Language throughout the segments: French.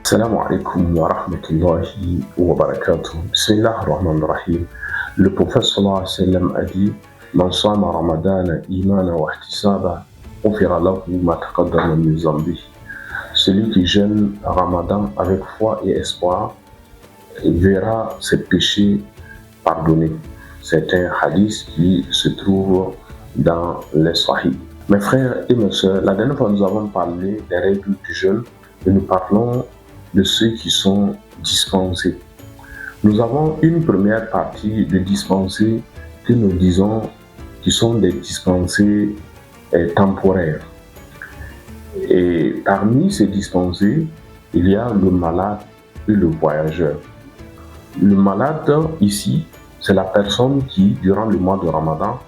Assalamu alaikum wa rahmatullahi wa barakatuh. Bismillah ar-Rahman ar-Rahim. Le prophète sallallahu alayhi wa sallam a dit: Man sama ramadana imana wa ihtisaba, ghufira lahu ma taqaddama min dhanbihi. Celui qui jeûne Ramadan avec foi et espoir verra ses péchés pardonnés. C'est un hadith qui se trouve dans les Sahih. Mes frères et mes sœurs, la dernière fois nous avons parlé des règles du jeûne et nous parlons de ceux qui sont dispensés. Nous avons une première partie de dispensés que nous disons qui sont des dispensés temporaires. Et parmi ces dispensés, il y a le malade et le voyageur. Le malade ici, c'est la personne qui, durant le mois de Ramadan,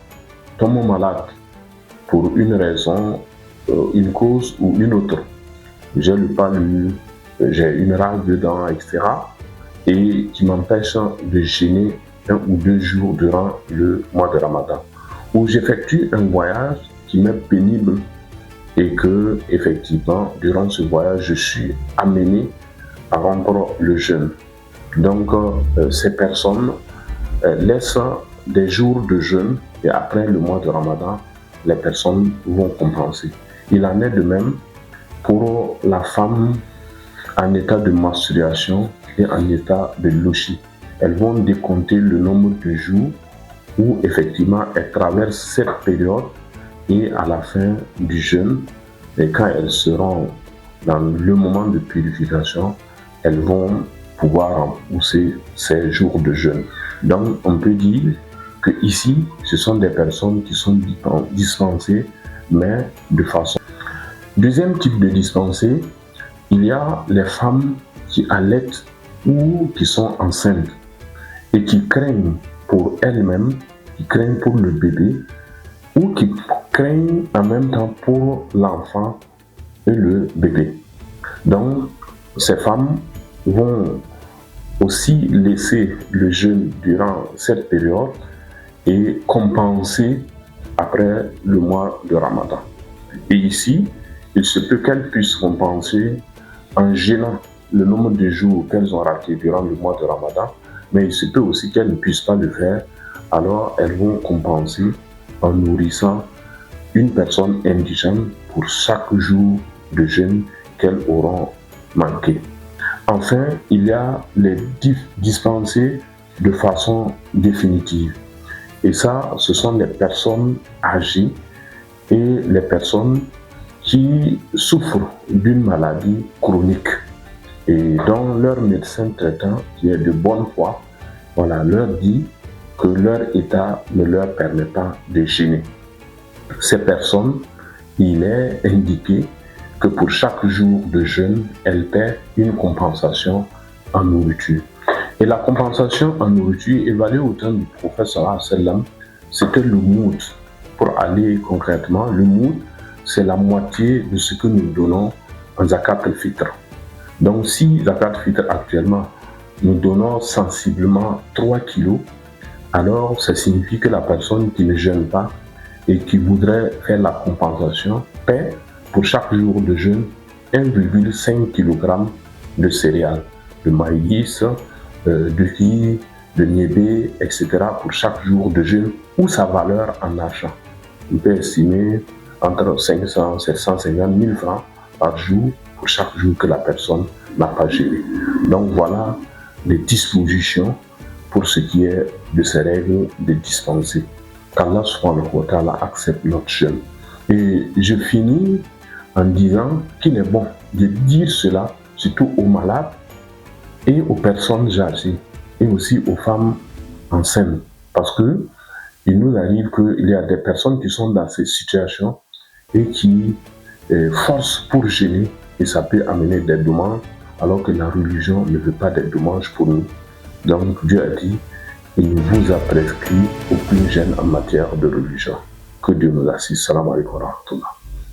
tombe malade pour une raison, une cause ou une autre. J'ai le palu, j'ai une rage dedans, etc. Et qui m'empêche de jeûner 1 ou 2 jours durant le mois de Ramadan. Ou j'effectue un voyage qui m'est pénible et que, effectivement, durant ce voyage, je suis amené à rompre le jeûne. Donc, ces personnes laissent des jours de jeûne et après le mois de Ramadan, les personnes vont compenser. Il en est de même pour la femme en état de menstruation et en état de louchie. Elles vont décompter le nombre de jours où effectivement elles traversent cette période et à la fin du jeûne, et quand elles seront dans le moment de purification, elles vont pouvoir repousser ces jours de jeûne. Donc on peut dire que ici, ce sont des personnes qui sont dispensées, mais de façon. Deuxième type de dispensé, il y a les femmes qui allaitent ou qui sont enceintes et qui craignent pour elles-mêmes, qui craignent pour le bébé ou qui craignent en même temps pour l'enfant et le bébé. Donc, ces femmes vont aussi laisser le jeûne durant cette période et compenser après le mois de Ramadan. Et ici, il se peut qu'elles puissent compenser en jeûnant le nombre de jours qu'elles ont ratés durant le mois de Ramadan, mais il se peut aussi qu'elles ne puissent pas le faire, alors elles vont compenser en nourrissant une personne indigène pour chaque jour de jeûne qu'elles auront manqué. Enfin, il y a les dispensés de façon définitive. Et ça, ce sont les personnes âgées et les personnes qui souffrent d'une maladie chronique et dont leur médecin traitant, qui est de bonne foi, leur dit que leur état ne leur permet pas de jeûner. Ces personnes, il est indiqué que pour chaque jour de jeûne, elles paient une compensation en nourriture. Et la compensation en nourriture, évaluée au temps du prophète sallallahu alayhi wa sallam, c'était le moud. Pour aller concrètement, le moud, c'est la moitié de ce que nous donnons en zakat al-fitr. Donc si zakat al-fitr actuellement, nous donnons sensiblement 3 kilos, alors ça signifie que la personne qui ne jeûne pas et qui voudrait faire la compensation paie pour chaque jour de jeûne 1,5 kg de céréales, de maïs, de riz, de niébé, etc. pour chaque jour de jeûne ou sa valeur en argent. On peut estimer entre 500 et 750 000 francs par jour pour chaque jour que la personne n'a pas jeûné. Donc voilà les dispositions pour ce qui est de ces règles de dispensés. Qu'Allah subhanahu wa ta'ala accepte notre jeûne. Et je finis en disant qu'il est bon de dire cela surtout aux malades et aux personnes âgées et aussi aux femmes enceintes. Parce que il nous arrive qu'il y a des personnes qui sont dans ces situations et qui forcent pour jeûner et ça peut amener des dommages alors que la religion ne veut pas des dommages pour nous. Donc Dieu a dit, il vous a prescrit aucun jeûne en matière de religion. Que Dieu nous assiste. Salam alaikum wa rahmatullah.